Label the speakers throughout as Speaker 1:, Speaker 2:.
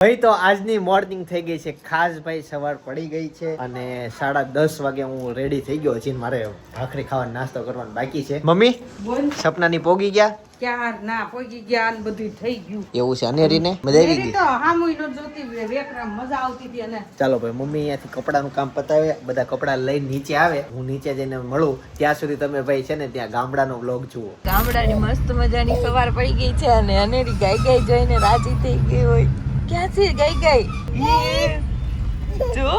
Speaker 1: ભાઈ તો આજની મોર્નિંગ થઈ ગઈ છે ખાસ ભાઈ સવાર પડી ગઈ છે અને 10:30 વાગે હું રેડી થઈ ગયો છે મારે ભાખરી ખાવાનો નાસ્તો કરવાનો બાકી છે મમ્મી સપનાની પોગી ગયા
Speaker 2: ક્યાં ના પોગી ગયા ને બધું થઈ ગયું
Speaker 1: એવું છે અનેરીને મજા આવી ગઈ
Speaker 2: તો હામુઈ નો જોતી વેકરામ મજા આવતી હતી અને
Speaker 1: ચાલો ભાઈ મમ્મી અહીંયાથી કપડાનું કામ પતાવે બધા કપડા લઈને નીચે આવે હું નીચે જઈને મળું ત્યાં સુધી તમે ભાઈ છે ને ત્યાં ગામડાનો વ્લોગ જુઓ
Speaker 3: ગામડાની મસ્ત મજાની સવાર પડી ગઈ છે અને અનેરી ગાય ગાય જોઈને રાજી થઈ ગઈ હોય ક્યાં છે ગાય ગાય જો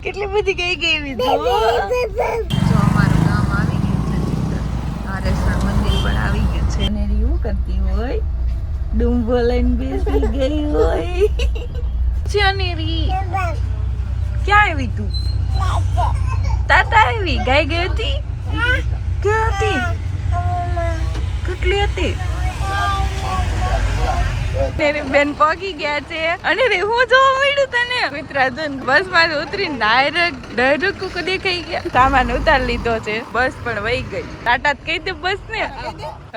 Speaker 3: કેટલી બધી ગાય ગઈ જો અમારું ગામ આવી ગયું છે નારેશ્વર મંદિર પણ આવી ગયું છે અને એવું કરતી હોય ડુંબો લઈને બેસી ગઈ હોય છે અનેરી ક્યાં આવી તું તાતા આવી ગાય ગઈ હતી ક્યાં હતી કેટલી હતી તેરી બેન પગી ગયા છે અને રે હું જોવા મળ્યું તને મિત્રાજન બસ માં ઉતરીને ડાયરેક્ટ કુક દેખાઈ ગયા સામાન ઉતાર લીધો છે બસ પણ વહી ગઈ ટાટા કહી દે બસ ને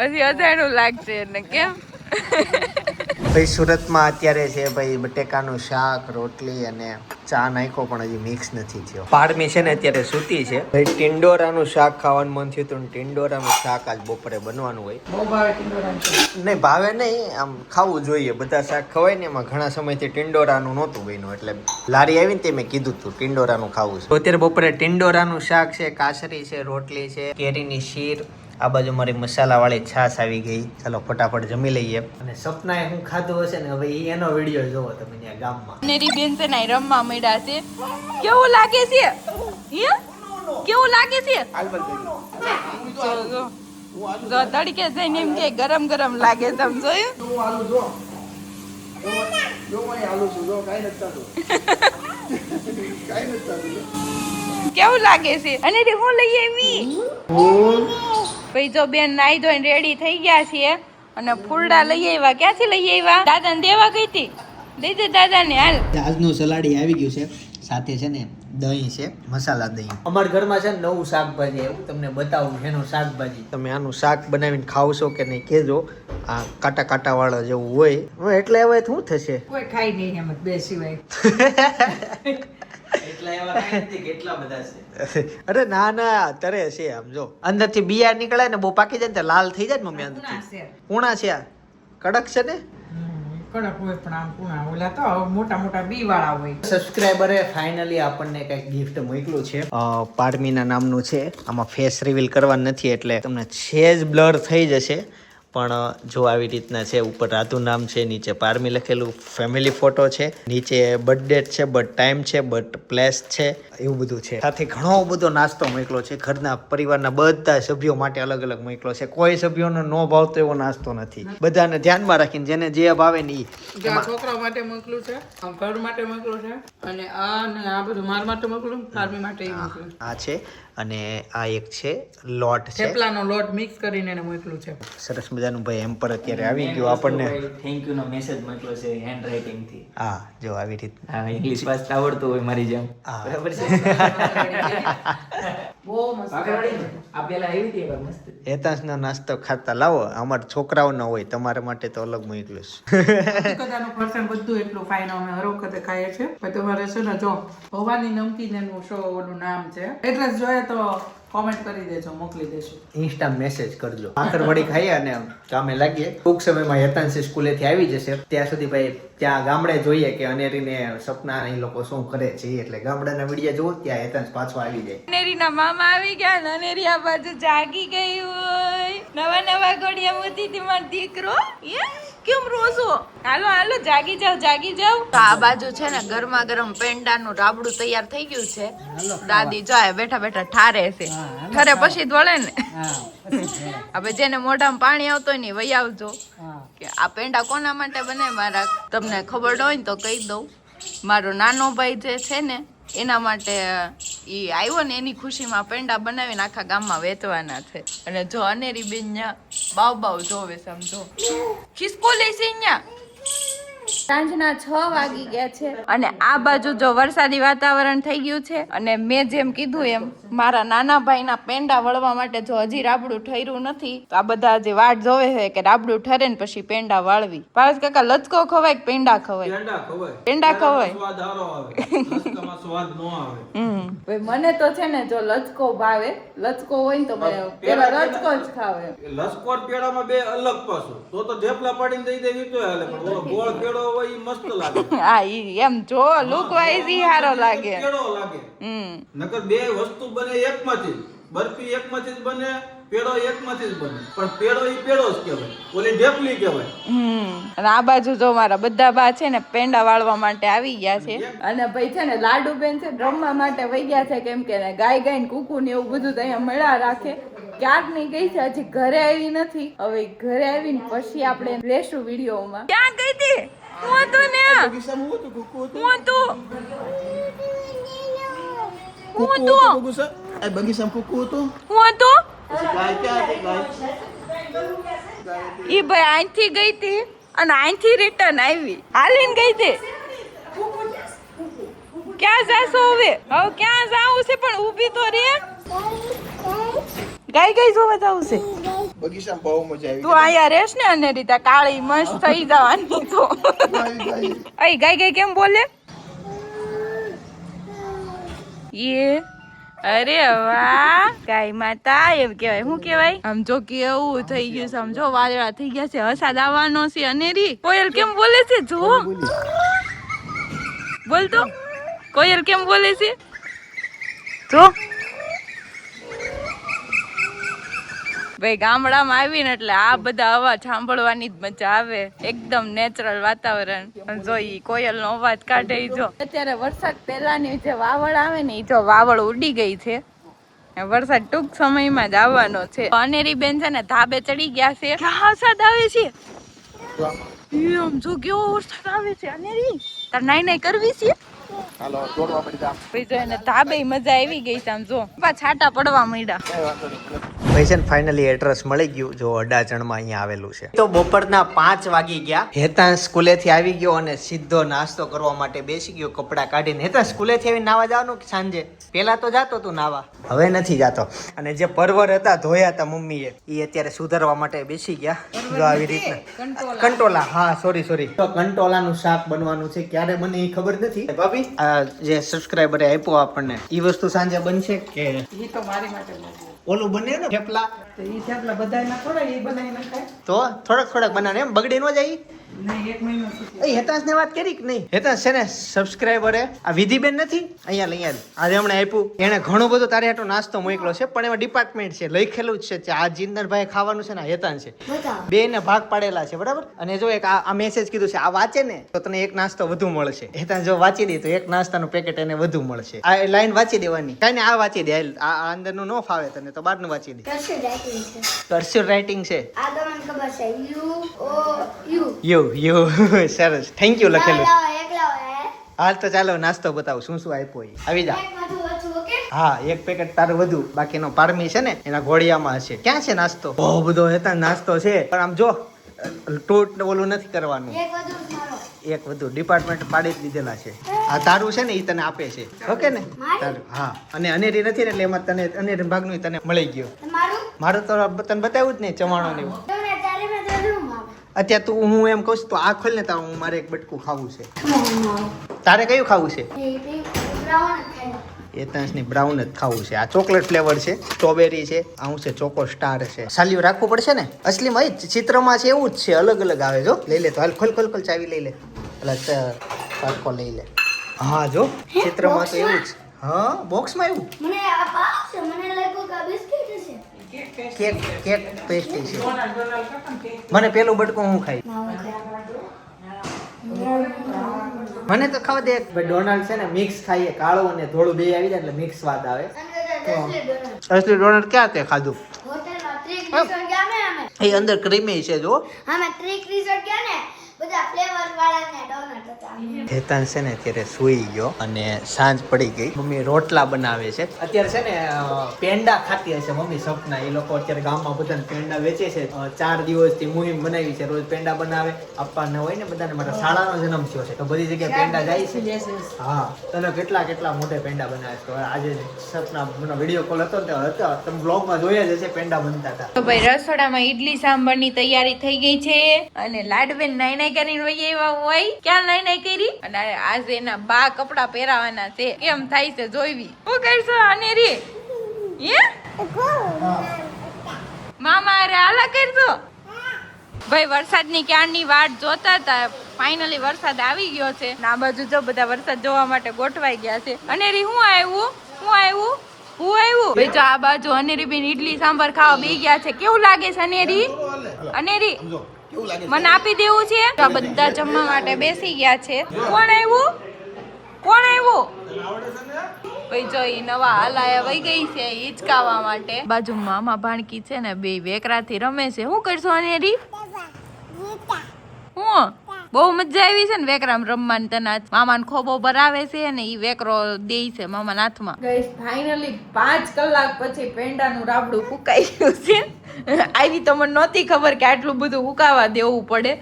Speaker 3: હજી અજાણું લાગશે એને કેમ
Speaker 1: ભાઈ સુરતમાં અત્યારે છે ભાઈ બટેકાનું શાક રોટલી અને ચા નાખ્યો પણ હજી મિક્સ નથી થયો પારમી છે ને અત્યારે સૂતી છે ભાઈ ટિંડોરાનું શાક ખાવાનું મન થયું હતું ટિંડોરાનું શાક આજ બપોરે બનવાનું હોય
Speaker 2: બહુ ભાવે ટિંડોરા
Speaker 1: નહીં ભાવે નહીં આમ ખાવું જોઈએ બધા શાક ખવાય ને એમાં ઘણા સમયથી ટિંડોરાનું નહોતું બન્યું એટલે લારી આવીને તે મેં કીધું હતું ટિંડોરાનું ખાવું છે તો અત્યારે બપોરે ટિંડોરાનું શાક છે કાસરી છે રોટલી છે કેરીની શીર આ બાજુ મારી મસાલા વાળી છાશ આવી ગઈ ચાલો ફટાફટ જમી લઈએ અને સપનાએ હું ખાધું હશે ને હવે એનો વિડીયો જોવો તમે ત્યાં ગામમાં
Speaker 3: નેરી બેન છે ને રમવા મળ્યા છે કેવું લાગે છે હે કેવું લાગે છે જો તડકે જઈને એમ કે ગરમ ગરમ લાગે તમે જોયું કેવું લાગે છે અને હું લઈ આવી ભાઈ જો બેન નાઈ ધોઈને રેડી થઈ ગયા છીએ અને ફૂલડા લઈ આવ્યા ક્યાંથી લઈ આવ્યા દાદાને દેવા ગઈ હતી દઈ દે દાદાને હાલ
Speaker 1: આજનું સલાડી આવી ગયું છે સાથે છે ને દહીં છે મસાલા દહીં અમારા ઘરમાં છે ને નવું શાકભાજી એવું તમને બતાવું એનું શાકભાજી તમે આનું શાક બનાવીને ખાવશો કે નહીં કહેજો આ કાંટા કાંટા વાળા જેવું હોય એટલે હવે શું થશે
Speaker 2: કોઈ ખાઈ નહીં એમ બે સિવાય
Speaker 1: અરે ના ના તરે છે આમ જો અંદર થી બિયા નીકળે ને બહુ પાકી જાય ને લાલ થઈ જાય ને મમ્મી અંદર કુણા છે આ કડક છે ને
Speaker 2: કડક હોય પણ આમ કુણા ઓલા તો મોટા મોટા બી વાળા હોય
Speaker 1: સબસ્ક્રાઇબરે ફાઇનલી આપણને કઈક ગિફ્ટ મોકલું છે પારમીના નામનું છે આમાં ફેસ રિવીલ કરવાનું નથી એટલે તમને સેજ બ્લર થઈ જશે પણ જો આવી રીતના છે ઉપર રાધુ નામ છે નીચે પારમી લખેલું ફેમિલી ફોટો છે નીચે બર્થ ડેટ છે બર્થ ટાઈમ છે બર્થ પ્લેસ છે એવું બધું છે સાથે ઘણો બધો નાસ્તો મોકલો છે ઘરના પરિવારના બધા સભ્યો માટે અલગ અલગ મોકલો છે કોઈ સભ્યોનો ન ભાવતો એવો નાસ્તો નથી બધાને ધ્યાનમાં રાખીને જેને જે ભાવે ને
Speaker 2: છોકરા માટે મોકલું છે ઘર માટે મોકલું છે અને આ બધું મારા માટે મોકલું પારમી માટે મોકલું
Speaker 1: આ છે અને આ એક છે લોટ છે
Speaker 2: થેપલાનો લોટ મિક્સ કરીને એને મોકલું છે
Speaker 1: સરસ મજાનું ભાઈ એમ પર અત્યારે આવી ગયો આપણને
Speaker 4: થેન્ક યુ નો મેસેજ મોકલ્યો છે હેન્ડ રાઇટિંગ થી
Speaker 1: હા જો આવી રીત
Speaker 4: હા ઇંગ્લિશ વાંચતા આવડતું હોય મારી જેમ બરાબર છે
Speaker 2: બહુ મસ્ત
Speaker 4: આ પેલા આવી હતી એકવાર મસ્ત
Speaker 1: હેતાંશનો નાસ્તો ખાતા લાવો અમારા છોકરાઓ ન હોય તમારા માટે તો અલગ મોકલું
Speaker 2: કદાનું પર્સન બધું એટલું ફાઇન અમે હર વખતે ખાઈએ છીએ પણ તમારે છે ને જો ભવાની નમકીન એનું શો ઓનું નામ છે એટલે જ જોઈએ તો કોમેન્ટ કરી દેજો મોકલી દેશું
Speaker 1: ઇન્સ્ટા મેસેજ કરજો આખર વડી ખાઈએ અને કામે લાગીએ ટૂંક સમયમાં હેતાંશ સ્કૂલેથી આવી જશે ત્યાં સુધી ભાઈ ત્યાં ગામડે જોઈએ કે અનેરીને સપના એ લોકો શું કરે છે એટલે ગામડાના વિડીયો જોવો ત્યાં હેતાંશ પાછો આવી જાય
Speaker 3: અનેરીના મામા આવી ગયા ને અનેરી આ બાજુ જાગી ગઈ હોય નવા ઘડિયા મોતી થી મારો દીકરો કેમ રોસો હાલો હાલો જાગી જાવ તો આ બાજુ છે ને ગરમા ગરમ પેંડાનું રાબડું તૈયાર થઈ ગયું છે દાદી જાય બેઠા બેઠા ઠારે છે ઠરે પછી જ વળે ને હવે જેને મોઢામાં પાણી આવતો હોય ને વહી આવજો કે આ પેંડા કોના માટે બને મારા તમને ખબર હોય ને તો કહી દઉં મારો નાનો ભાઈ જે છે ને એના માટે ઈ આવ્યો ને એની ખુશીમાં પેંડા બનાવીને આખા ગામમાં વેચવાના છે અને જો અનેરી બેન ન્યા બાવ જોવે સમજો ખિસકો લેશે ન્યા સાંજના 6 વાગી ગયા છે અને આ બાજુ જો વરસાદી વાતાવરણ થઈ ગયું છે અને મેં જેમ કીધું એમ મારા નાના ભાઈના પેંડા વળવા માટે જો હજી રાબડું ઠર્યું નથી તો આ બધા હજી વાટ જોવે છે કે રાબડું ઠરે ને પછી પેંડા વાળવી. ભાવેશ કાકા લચકો ખવાય કે પેંડા ખવાય? પેંડા ખવાય.
Speaker 5: સ્વાદ સારો આવે, લચકામાં સ્વાદ નો આવે.
Speaker 3: ભાઈ મને તો છે ને જો લચકો ભાવે, લચકો હોય ને તો મેં પેલા લચકો જ ખાવે.
Speaker 5: લસકોર પેડામાં બે અલગ પાછું. તો ઢેફલા પાડીને દઈ દેવી તો હાલે, પણ ઓલો ગોળ પેડો હોય ઈ મસ્ત લાગે.
Speaker 3: હા ઈ એમ જો લુક વાઇઝ ઈ સારો લાગે.
Speaker 5: પેડો લાગે. નકર બે વસ્તુ બને એકમાંથી. બરફી એકમાંથી જ બને, પેડો એકમાંથી જ બને. પણ પેડો ઈ પેડો જ કહેવાય, ઓલી ઢેફલી કહેવાય.
Speaker 3: અને આ બાજુ જો મારા બધા બા છે ને પેંડા વાળવા માટે આવી ગયા છે અને ભાઈ છે ને લાડુ બેન છે રમવા માટે વહી ગયા છે, કેમ કે ગાય ગાય ને કુકુ ને એવું બધું તો અહીંયા મળ્યા રાખે. ક્યાંક ની ગઈ છે, હજી ઘરે આવી નથી. હવે ઘરે આવીને પછી આપણે લેશું વિડીયોમાં. ક્યાં ગઈ હતી? હું તો ને હું ઈ ભાઈ અહીંથી ગઈ હતી અને અહીંથી રિટર્ન આવી, હાલીને ગઈ હતી. ક્યાં જાશો હવે? હવે ક્યાં જાવું છે? પણ ઊભી તો રે. ગાય ગાય જોવા જાવું છે.
Speaker 5: બગીચામાં બહુ મજા આવી.
Speaker 3: તું અહીંયા રહેશ ને અને રીતા કાળી મસ્ત થઈ જવાની તો. અય ગાય ગાય કેમ બોલે? યે અરે વાહ ગાય માતા એમ કેવાય. શું કેવાય? આમ જો કેવું થઈ ગયું છે, આમ જો વાદળા થઈ ગયા છે, વરસાદ આવવાનો છે. અનેરી કોયલ કેમ બોલે છે? જો બોલ તો કોયલ કેમ બોલે છે? જો ભાઈ ગામડામાં આવીને એટલે આ બધા અવાજ સાંભળવાની જ મજા આવે. એકદમ નેચરલ વાતાવરણ. જો ઈ કોયલ નો અવાજ કાઢે. જો અત્યારે વરસાદ પહેલાની જે વાવળ આવે ને એ જો વાવળ ઉડી ગઈ છે. વરસાદ ટૂંક સમયમાં જ આવવાનો છે. અનેરી બેન છે ને ધાબે ચડી ગયા છે. ક્યાં વરસાદ આવે છે? એમ જો કેવો વરસાદ આવે છે. અનેરી તાર નાઈ નાઈ કરવી છે? ભાઈ જો એને ધાબે મજા આવી ગઈ છે. આમ જો છાટા પડવા માંડ્યા.
Speaker 1: ભાઈ છે ને ફાઇનલી એડ્રેસ મળી ગયું. જો અડાજણમાં અહીંયા આવેલું છે. તો બપોરના 5 વાગી ગયા. હેતાંશ સ્કૂલેથી આવી ગયો અને સીધો નાસ્તો કરવા માટે બેસી ગયો કપડાં કાઢીને. હેતાંશ સ્કૂલેથી આવીને નાવા જવાનું કે સાંજે? પેલા તો જાતો તું નાવા, હવે નથી જાતો. અને જે પરવર હતા ધોયા હતા મમ્મીએ, એ અત્યારે સુધારવા માટે બેસી ગયા. જો આવી રીતના કંટોલા. હા સોરી તો કંટોલાનું શાક બનવાનું છે. ક્યારે બને એ ખબર નથી. ભાભી આ જે સબસ્ક્રાઇબરે આપ્યો આપણને, એ વસ્તુ સાંજે બનશે કે
Speaker 2: ઈ તો મારી માટે બને.
Speaker 1: ઓલું બને ને થેપલા?
Speaker 2: તો ઈ થેપલા બધાયના થોડા ઈ બનાવીને ખાય.
Speaker 1: તો થોડાક બનાવે એમ, બગડી ન જાય.
Speaker 2: નહીં, 1 મહિનો સુધી.
Speaker 1: હેતાંશ ને વાત કરી કે નહીં? હેતાંશ છે ને સબસ્ક્રાઇબરે આ વિધિબેન નથી અહીંયા આજે હમણાં આપ્યું. એને ઘણો બધો તારે હાટો નાસ્તો મોકલો છે, પણ એમાં ડિપાર્ટમેન્ટ છે લખેલું જ છે આ જીંદરભાઈ ખાવાનું છે ને હેતાંશ છે. બે ને ભાગ પાડેલા છે બરાબર. અને જો એક આ મેસેજ કીધું છે, આ વાંચે ને તો તને એક નાસ્તો વધુ મળશે. હેતાંશ જો વાંચી દે તો એક નાસ્તાનું પેકેટ એને વધુ મળશે. આ લાઈન વાંચી દેવાની. કાંઈ ને આ વાંચી દે. આ અંદરનું ન ફાવે તને તો બહારનું વાંચી દે. કર્સિવ રાઇટિંગ છે.
Speaker 6: આ તો મને ખબર છે. યુ
Speaker 1: યુ સરસ, થેન્ક યુ લખેલું.
Speaker 6: એકલા
Speaker 1: હાલ તો ચાલો નાસ્તો બતાવું શું શું આપ્યો. આવી જા. હા એક પેકેટ તારું વધુ, બાકીનો પારમી છે ને એના ઘોડિયામાં હશે. ક્યાં છે નાસ્તો? બહુ બધો હતા નાસ્તો છે, પણ આમ જો ટૂટ ઓલું નથી કરવાનું. એક વધુ ડિપાર્ટમેન્ટ પાડી જ દીધેલા છે. આ તારું છે ને એ તને આપે છે, ઓકે ને તારું? હા. અને અનેરી નથી ને એટલે એમાં તને અનેરી ભાગનું તને મળી ગયો. મારું તો તને બતાવ્યું જ નહીં ચવાણો ને એવું. અત્યારે તું હું એમ કહું છું તો આ ખોલ ને તારું, મારે એક બટકું ખાવું છે. તારે કયું ખાવું છે? હેતાંશની બ્રાઉન જ ખાવું છે. આ ચોકલેટ ફ્લેવર છે, સ્ટ્રોબેરી છે, આવું છે ચોકો સ્ટાર છે. સાલ્યું રાખવું પડશે ને? અસલીમાં એ ચિત્રમાં છે એવું જ છે, અલગ અલગ આવે. જો લઈ લે તો હાલ, ખોલ ચાવી લઈ લે. એટલે પાટકો લઈ લે. હા જો ચિત્રમાં તો એવું જ. હા બોક્સમાં એવું.
Speaker 6: મને આ પાસ મને લાગ્યું કે બિસ્કિટ છે.
Speaker 1: કેક પેસ્ટ્રી છે. મને પેલું બટકું હું ખાઈ. મને તો ખાવા દે. ભાઈ ડોનાલ્ડ છે ને મિક્સ ખાઈએ, કાળું અને ધોળું બે આવી જાય એટલે મિક્સ સ્વાદ આવે. અસલી ડોનાલ્ડ ક્યાં તે ખાધું?
Speaker 6: હોટેલમાં ટ્રીક રિસોર્ટ ગયા ને અમે.
Speaker 1: એ અંદર ક્રીમી છે જો.
Speaker 6: અમે ટ્રીક રિસોર્ટ ગયા ને, બધા ફ્લેવર વાળા ને ડોનટ હતા.
Speaker 1: હેતાન છે ને અત્યારે સૂઈ ગયો અને સાંજ પડી ગઈ. મમ્મી રોટલા બનાવે છે અત્યારે છે ને પેંડા ખાતી હશે મમ્મી સપના. એ લોકો અત્યારે ગામમાં બધાને પેંડા વેચે છે. 4 દિવસથી મુહિમ બનાવી છે. રોજ પેંડા બનાવે આપવાના હોય ને બધાને. મારા શાળાનો જન્મ થયો છે તો બધી જગ્યાએ પેંડા જાય છે. હા તને કેટલા મોટે પેંડા બનાવે છે. તો આજે સપના વિડીયો કોલ હતો ને તો તમે બ્લોગમાં જોયા જ હશે પેંડા બનતા હતા.
Speaker 3: તો ભાઈ રસોડામાં ઈડલી સાંભરની તૈયારી થઈ ગઈ છે અને લાડબેન નાઈ નાઈ કરીને વહી આવ્યા હોય. ક્યાં નાઈ નાઈ કરી? અને આજે એના બા કપડા પહેરાવાના છે. કેમ થાય છે જોઈવી. શું કરશો અનેરી? હે મામા અરે હાલા કરજો. ભાઈ વરસાદની ક્યારની વાટ જોતા હતા. ફાઇનલી વરસાદ આવી ગયો છે. આ બાજુ જો બધા વરસાદ જોવા માટે ગોઠવાઈ ગયા છે. અનેરી હું આવ્યું ભાઈ જો આ બાજુ અનેરી બેન ઈડલી સાંભાર ખાવા બેસી ગયા છે. કેવું લાગે છે અનેરી? અનેરી મને આપી દેવું છે. આ બધા જમવા માટે બેસી ગયા છે. કોણ આવ્યું? ભાઈ જો ઈ નવા હાલાયા વહી ગઈ છે હિચકાવા માટે. બાજુ મામા ભાણકી છે ને બે વેકરાથી રમે છે. શું કરશો અનેરી? હું બહુ મજા આવી છે ને વેકરામ રમવાની. તને મામાને ખોબો ભરાવે છે ને ઈ વેકરો દે છે મામાના હાથમાં. ગાઈસ ફાઇનલી 5 કલાક પછી પેંડાનું રાબડું ફૂકાઈ ગયું છે. આવી તો મને નહોતી ખબર કે આટલું બધું ફૂકાવા દેવું પડે.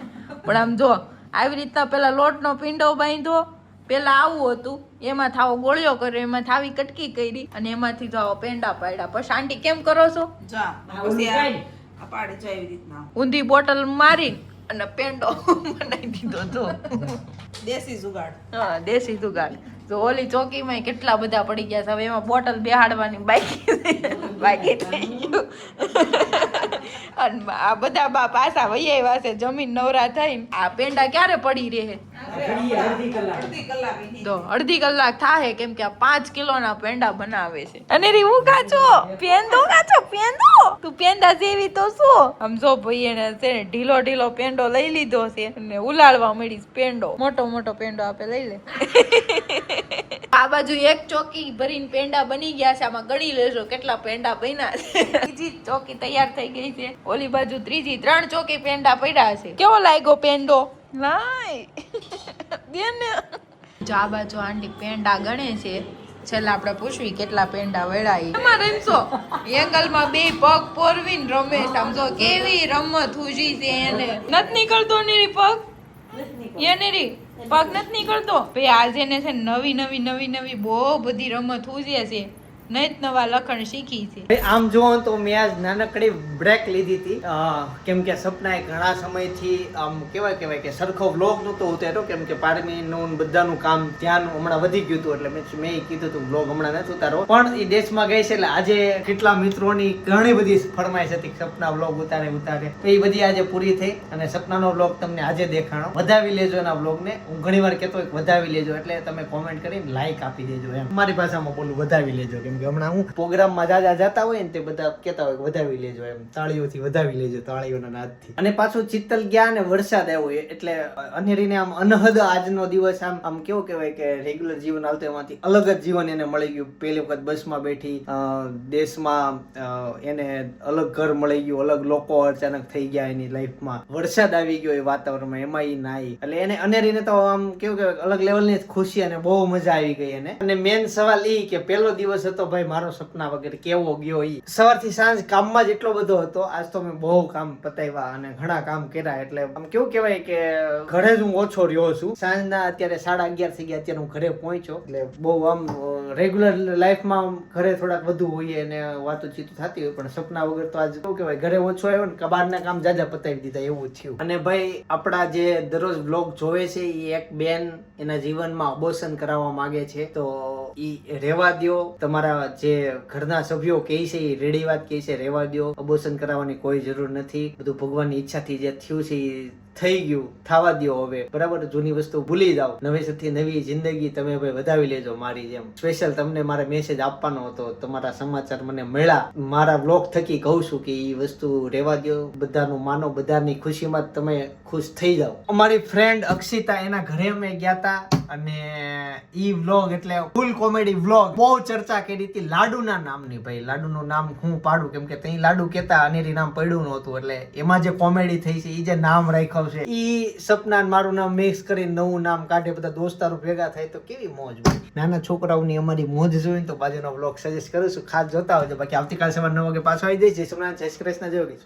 Speaker 3: પણ આમ જો આવી રીતના પેલા લોટનો પીંડો બાંધ્યો. પેલા આવું હતું એમાં થાવો ગોળ્યો કર્યો એમાં થાવી કટકી કરી અને એમાંથી જો પેંડા પાડ્યા. પછી આંટી કેમ કરો છો? ઊંધી બોટલ મારી અને પેંડો બનાવી દીધો. જો
Speaker 2: દેશી જુગાડ.
Speaker 3: હા દેશી જુગાડ. જો ઓલી ચોકીમાં કેટલા બધા પડી ગયા છે. હવે એમાં બોટલ બેહાડવાની બાકી થઈ ગયું. અને આ બધા બા પાછા વહી આવ્યા છે જમીન નવરા થઈને. આ પેંડા ક્યારે પડી રહે? તો અડધી કલાક થાય કેમ કે આ 5 કિલોના પેંડા બનાવે છે. અને હું કાચો પેંદો તું પેંડા જેવી તો શું? આમ જો ભાઈ એને છે ને ઢીલો પેંડો લઈ લીધો છે અને ઉલાળવા મળી પેંડો. મોટો પેંડો આપે લઈ લે. આ બાજુ એક ચોકી ભરીને પેંડા બની ગયા છે. આમાં ગણી લેજો કેટલા પેંડા બન્યા છે. બીજી ચોકી તૈયાર થઈ ગઈ છે. ઓલી બાજુ ત્રીજી 3 ચોકી પેંડા પડ્યા છે. કેવો લાગ્યો પેંડો? જો આ બાજુ આંટી પેંડા ગણે છે. છેલ્લા આપણે પૂછવી કેટલા પેંડા વળાઈ. એમાં રમશો એંગલમાં 2 પગ પોરવીને રમે. સમજો કેવી રમત હુજી છે એને. નથી નીકળતો ને પગ એને પગ નથી નીકળતો. ભાઈ આજે ને છે નવી બહુ બધી રમત હુજે છે. નવા લખણ શીખી છે.
Speaker 1: આમ જોવો તો મેં આજ નાનકડી બ્રેક લીધી હતી કેમ કે સપનાએ ઘણા સમયથી આમ કેવાય કે સરખો વ્લોગ નહોતો ઉતાર્યો કેમ કે પારમીનું બધાનું કામ ધ્યાન હમણાં વધી ગયું હતું એટલે મેં કીધું હતું વ્લોગ હમણાં નથી ઉતારો. પણ એ દેશમાં ગઈ છે એટલે આજે કેટલા મિત્રોની ઘણી બધી ફરમાઈશ હતી સપના વ્લોગ ઉતારે એ બધી આજે પૂરી થઈ અને સપનાનો વ્લોગ તમને આજે દેખાણો. વધાવી લેજો એના વ્લોગને. હું ઘણી વાર કહેતો વધાવી લેજો એટલે તમે કોમેન્ટ કરીને લાઈક આપી દેજો. એમ મારી ભાષામાં બોલું વધાવી લેજો કેમ કે હમણાં હું પ્રોગ્રામમાં જતા હોય ને તે બધા કહેતા હોય કે વધાવી લેજો એમ તાળીઓથી વધાવી લેજો તાળીઓના નાદથી. અને પાછું ચિત્તલ ગયા ને વરસાદ આવ્યો એટલે અનેરીને આમ અનહદ આજનો દિવસ આમ કેવું કહેવાય કે રેગ્યુલર જીવન આવતું એમાંથી અલગ જ જીવન એને મળી ગયું. પહેલી વખત બસમાં બેઠી દેશમાં એને અલગ ઘર મળી ગયું અલગ લોકો અચાનક થઈ ગયા એની લાઈફમાં. વરસાદ આવી ગયો એ વાતાવરણમાં એમાં ઈ નાઈ એટલે એને અનેરીને તો આમ કેવું કહેવાય અલગ લેવલની ખુશી અને બહુ મજા આવી ગઈ એને. અને મેન સવાલ ઈ કે પહેલો દિવસ હતો ભાઈ મારો સપના વગેરે કેવો ગયો. ઈ સવારથી સાંજ કામમાં જ એટલો બધો હતો. આજ તો મેં બહુ કામ પતાવ્યા અને ઘણા કામ કર્યા એટલે આમ કેવું કહેવાય કે ઘરે જ હું ઓછો રહ્યો છું. સાંજના અત્યારે 11:30 થઈ ગયા અત્યારે હું ઘરે પહોંચ્યો એટલે બહુ આમ રેગ્યુલર લાઈફમાં ઘરે થોડાક વધુ હોઈએ અને વાતચીત થતી હોય પણ સપના વગર તો આજ કેવું કહેવાય ઘરે ઓછો આવ્યો ને કબારના કામ જાજા પતાવી દીધા એવું થયું. અને ભાઈ આપણા જે દરરોજ બ્લોગ જોવે છે એ એક બેન એના જીવનમાં અબોર્શન કરાવવા માંગે છે તો ઈ રેવા દ્યો. તમારા જે ઘરના સભ્યો કહે છે એ રેડી વાત કહે છે રેવા દ્યો. અબોર્શન કરાવવાની કોઈ જરૂર નથી. બધું ભગવાનની ઈચ્છાથી જે થયું છે એ થઈ ગયું થવા દ્યો હવે બરાબર. જૂની વસ્તુ ભૂલી જાઓ. નવેસરથી નવી જિંદગી તમે ભાઈ વધાવી લેજો મારી જેમ. સ્પેશિયલ તમને મારે મેસેજ આપવાનો હતો. તમારા સમાચાર મને મળ્યા મારા બ્લોગ થકી કહું છું કે એ વસ્તુ રેવા દ્યો. બધાનું માનો બધાની ખુશીમાં તમે ખુશ થઈ જાઓ. અમારી ફ્રેન્ડ અક્ષિતા એના ઘરે અમે ગયા હતા અને ઈ વ્લોગ એટલે ફૂલ કોમેડી વ્લોગ, બહુ ચર્ચા કરી હતી લાડુના નામની. ભાઈ લાડુનું નામ હું પાડું, કેમ કે ત્યાં લાડુ કેતા અનેરી નામ પડ્યું નહોતું, એટલે એમાં જે કોમેડી થઈ છે, ઈ જે નામ રાખ્યું છે, ઈ સપના મારું નામ મિક્સ કરીને નવું નામ કાઢે, બધા દોસ્તારો ભેગા થાય તો કેવી મોજ હોય. નાના છોકરાઓની અમારી મોજ જોઈને તો બાજુનો વ્લોગ સજેસ્ટ કરું છું, ખાસ જોતા આવજો. બાકી આવતીકાલ સવારે 9 વાગે પાછો આવી જઈશ. જય સોમનાથ, જય શ્રી કૃષ્ણ, જય યોગેશ.